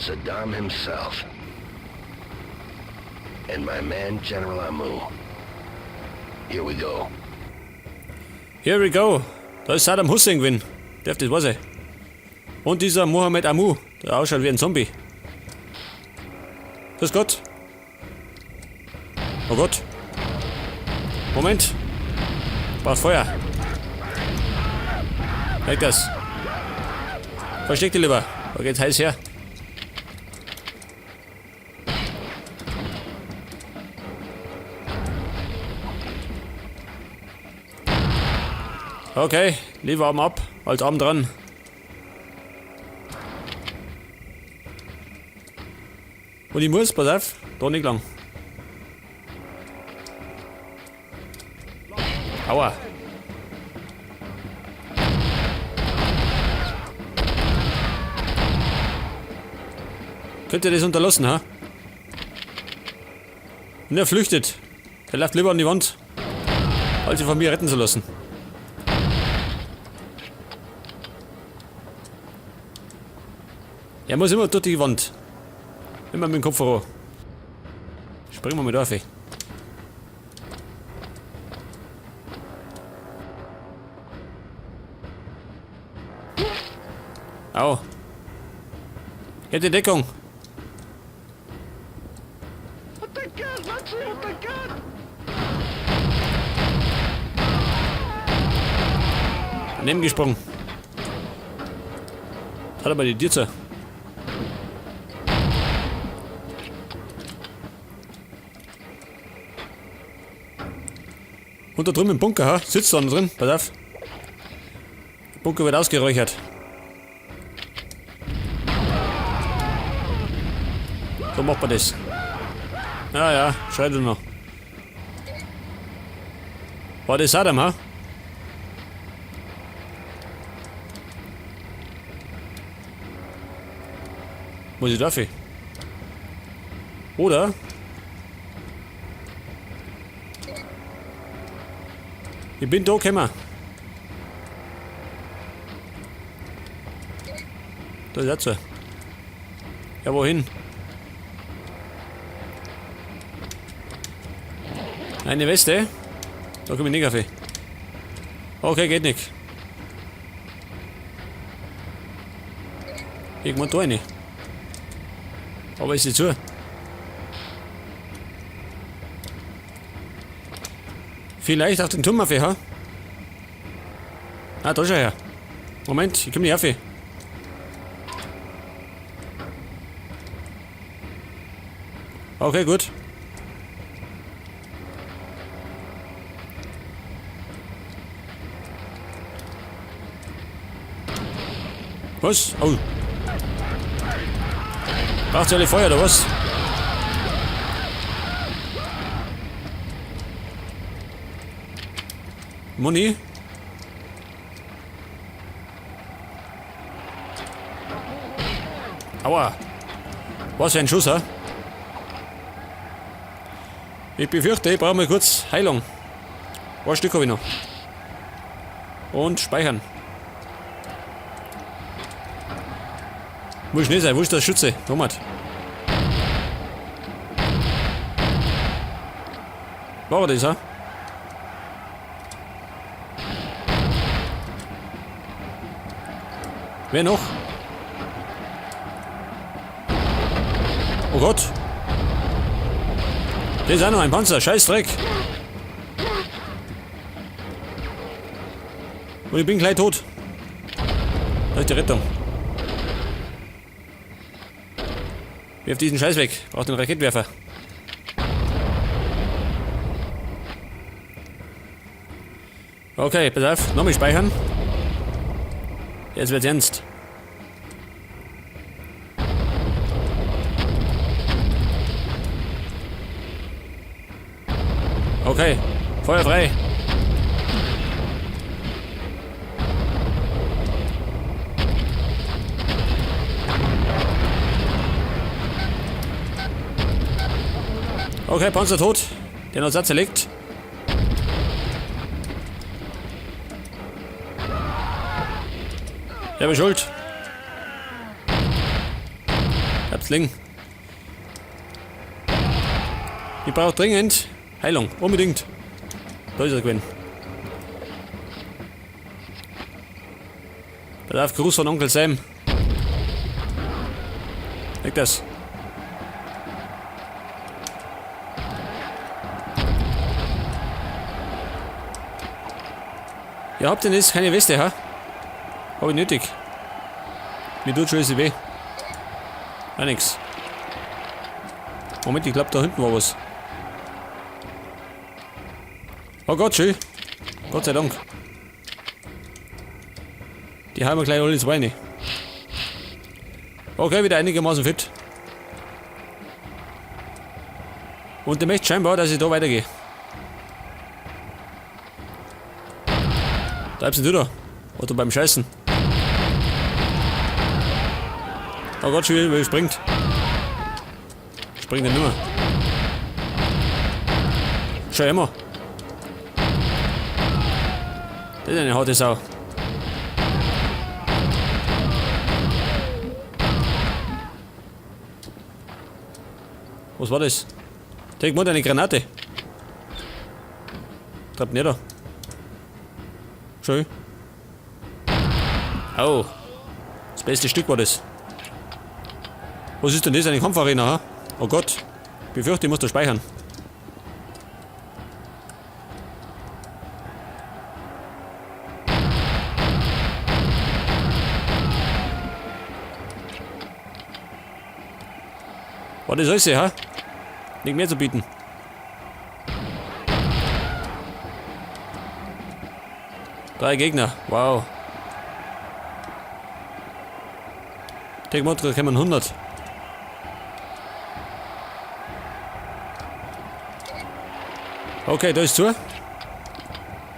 Saddam himself. And my man, General Amu. Here we go. Here we go. Da ist Saddam Hussein gewesen. Das weiß ich. Und dieser Mohammed Amu, der ausschaut wie ein Zombie. Grüß Gott. Oh Gott. Moment. Braucht Feuer. Weg das. Versteck dich lieber. Da geht's heiß her. Okay, lieber Arm ab, als Arm dran. Und ich muss, pass auf, da nicht lang. Aua. Könnt ihr das unterlassen, ha? Und er flüchtet. Er läuft lieber an die Wand, als sich von mir retten zu lassen. Er muss immer durch die Wand. Immer mit dem Kopf voran. Springen wir mit auf. Au. Hätte Deckung. Daneben gesprungen. Hat aber die Dirze. Und da drüben im Bunker, ha? Sitzt da drin, pass auf. Der Bunker wird ausgeräuchert. So macht man das. Ja, ja, schreit noch. War das Saddam, ha? Muss ich dafür? Oder? Ich bin da gekommen. Da ist er zu. Ja, wohin? Eine Weste? Da komme ich nicht auf. Okay, geht nicht. Irgendwo da rein. Aber ist sie zu? Vielleicht auf den Turm auf, ha? Ah, da schau her. Moment, ich komme nicht auf. Okay, gut. Was? Oh. Braucht's alle Feuer oder was? Muni? Aua. Was für ein Schuss, ha? Ich befürchte, ich brauche mal kurz Heilung. Ein Stück habe ich noch. Und speichern. Muss schnell sein, wo ist der Schütze? Thomas. War das, ha? Wer noch? Oh Gott. Das ist auch noch ein Panzer. Scheiß Dreck. Und ich bin gleich tot. Da ist die Rettung. Wirf diesen Scheiß weg. Braucht den Raketwerfer. Okay, pass auf. Nochmal speichern. Jetzt wird's ernst. Okay, Feuer frei. Okay, Panzer tot. Den Ersatz erlegt. Der war schuld. Der gelingen. Ich brauche dringend Heilung. Unbedingt. Da ist er gewesen. Pass auf, Gruß von Onkel Sam. Weg das. Ihr habt denn jetzt keine Weste, ha? Hab ich nötig. Mir tut schon alles weh. Ja, nix. Moment, ich glaub, da hinten war was. Oh Gott, schön. Gott sei Dank. Die haben wir gleich alle ins Beine. Okay, wieder einigermaßen fit. Und der möchte scheinbar, dass ich da weitergehe. Bleibst du da? Oder beim Scheißen? Oh Gott, schon wieder, weil springt. Springt er nicht mehr. Schau immer. Das ist eine harte Sau. Was war das? Take mal deine Granate. Trappt nieder. Schön. Au. Das beste Stück war das. Was ist denn das? Eine Kampfarena, ha? Oh Gott. Ich befürchte, ich muss da speichern. War das alles, ha? Nicht mehr zu bieten. Drei Gegner, wow. Take Mod, da kommen 100. Okay, da ist zu.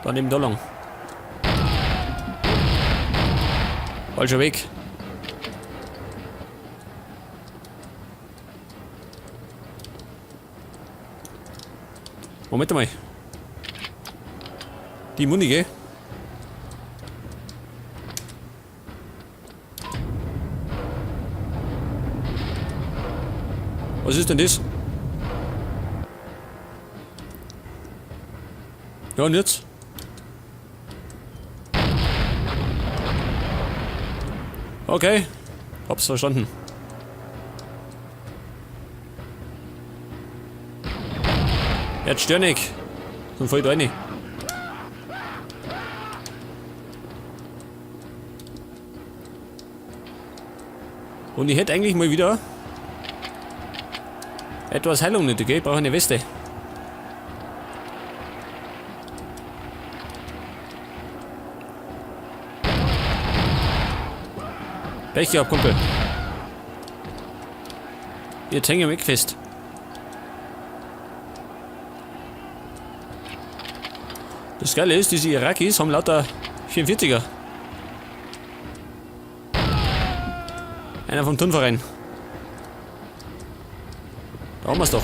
Dann eben da lang. Falscher Weg. Moment mal. Die Muni, gell? Was ist denn das? Ja, und jetzt? Okay, hab's verstanden. Jetzt stör nicht. Dann fall ich da rein. Und ich hätte eigentlich mal wieder etwas Heilung nötig, gell? Ich brauche eine Weste. Pech gehabt, Kumpel. Jetzt hänge ich mich fest. Das Geile ist, diese Irakis haben lauter 44er. Einer vom Turnverein. Da haben wir's doch.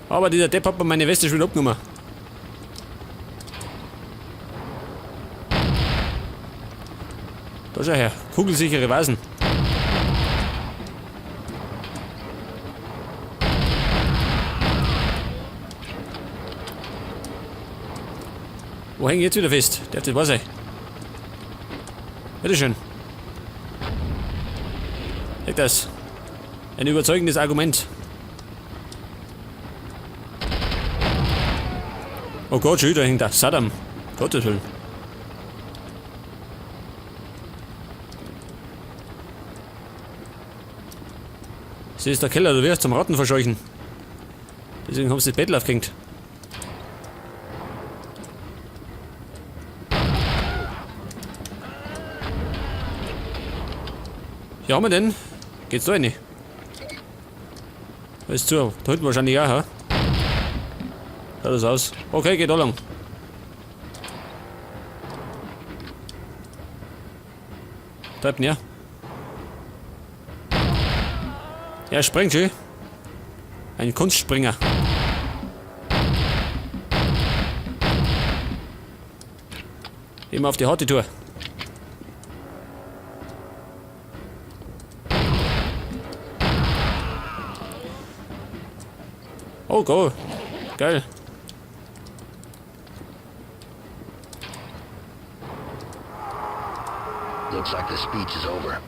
Aber dieser Depp hat mir meine Weste schon wieder abgenommen. Da schau her, kugelsichere Vasen. Wo hänge ich jetzt wieder fest? Darf das wahr sein? Bitteschön. Leg das. Ein überzeugendes Argument. Oh Gott, schon wieder hängt da. Saddam. Gottes Willen. Das ist der Keller, du wirst zum Ratten verscheuchen. Deswegen haben sie das Bettel aufgehängt. Ja, haben wir denn? Geht's da rein? Da ist zu. Da hinten wahrscheinlich auch, ha? Schaut das aus. Okay, geht da lang. Bleibt näher. Er springt schön. Ein Kunstspringer. Immer auf die harte Tour. Oh, go. Geil. Looks like the speech is over.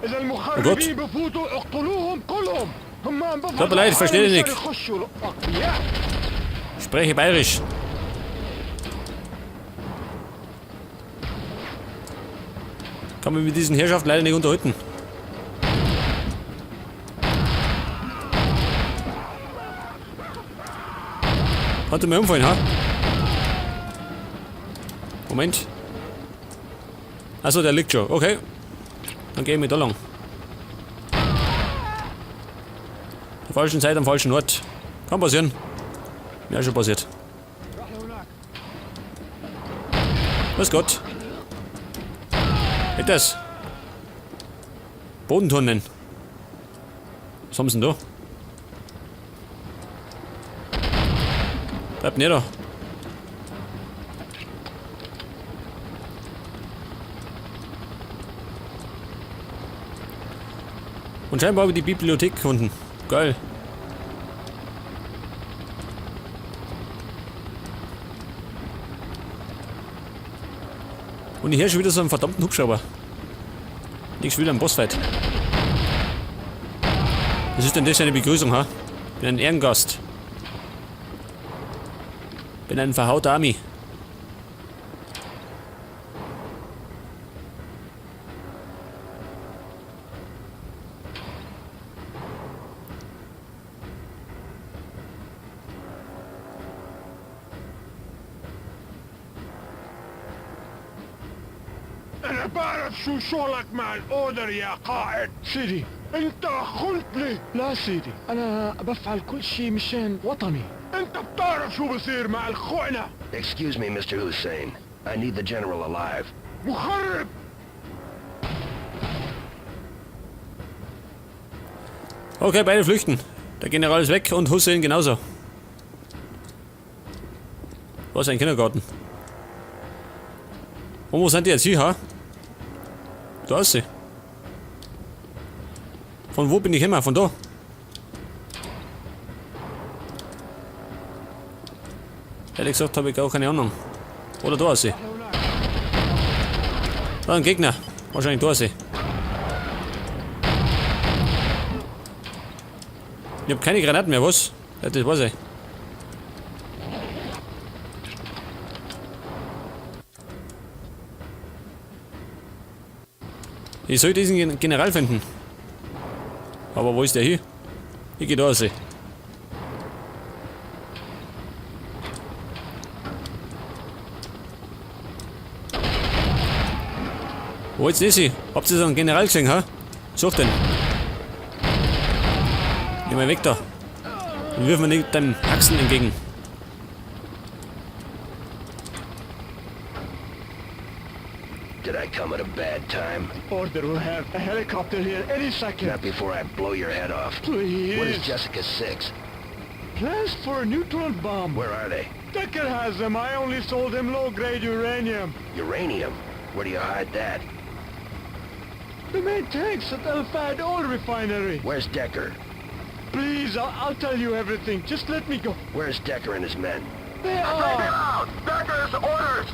إذا المخربين بفوتوا اقتلوهم كلهم. هم عم بفضلوا Tut mir leid, ich verstehe dich nicht. يخشوا الأقوياء. Spreche bayerisch. Kann man mit diesen Herrschaften leider nicht unterhalten. Konnte mir umfallen, ha? Moment. Achso, der liegt schon. Okay. Dann gehen wir da lang. Zur falschen Zeit am falschen Ort. Kann passieren. Mir auch schon passiert. Was Gott. Hätt das. Bodentonnen. Was haben sie denn da? Bleibt nicht da. Und scheinbar habe ich die Bibliothek gefunden. Geil. Und ich höre schon wieder so einen verdammten Hubschrauber. Nix wieder ein Bossfight. Was ist denn das für eine Begrüßung, ha? Bin ein Ehrengast. Bin ein verhauter Ami. أنا بعرف شو شغلك مع الأوردر يا قائد. سيدي أنت خنت لي. لا سيدي أنا بفعل كل شيء مشان وطني. أنت بتعرف شو بصير مع الخونة. Excuse me, Mr. Hussein. I need the general alive. مخرب. Okay, beide flüchten. Der General ist weg und Hussein genauso. Wo ist ein Kindergarten? Und wo sind die jetzt hier, ha? Da ist sie. Von wo bin ich immer? Von da? Ehrlich gesagt habe ich auch keine Ahnung. Oder da ist sie. Da ein Gegner. Wahrscheinlich da ist sie. Ich habe keine Granaten mehr, was? Ja, das weiß ich. Ich soll diesen General finden. Aber wo ist der hier? Ich gehe da raus. Wo ist sie? Habt ihr so einen General gesehen, ha? Such den. Geh mal weg da. Und wirf mir nicht deinen Achsen entgegen. Did I come at a bad time? Order will have a helicopter here any second. Not before I blow your head off. Please. What is Jessica 6? Plans for a neutron bomb. Where are they? Decker has them. I only sold him low-grade uranium. Uranium? Where do you hide that? The main tanks at El Fad oil refinery. Where's Decker? Please, I'll tell you everything. Just let me go. Where's Decker and his men? They are. out! Decker's orders!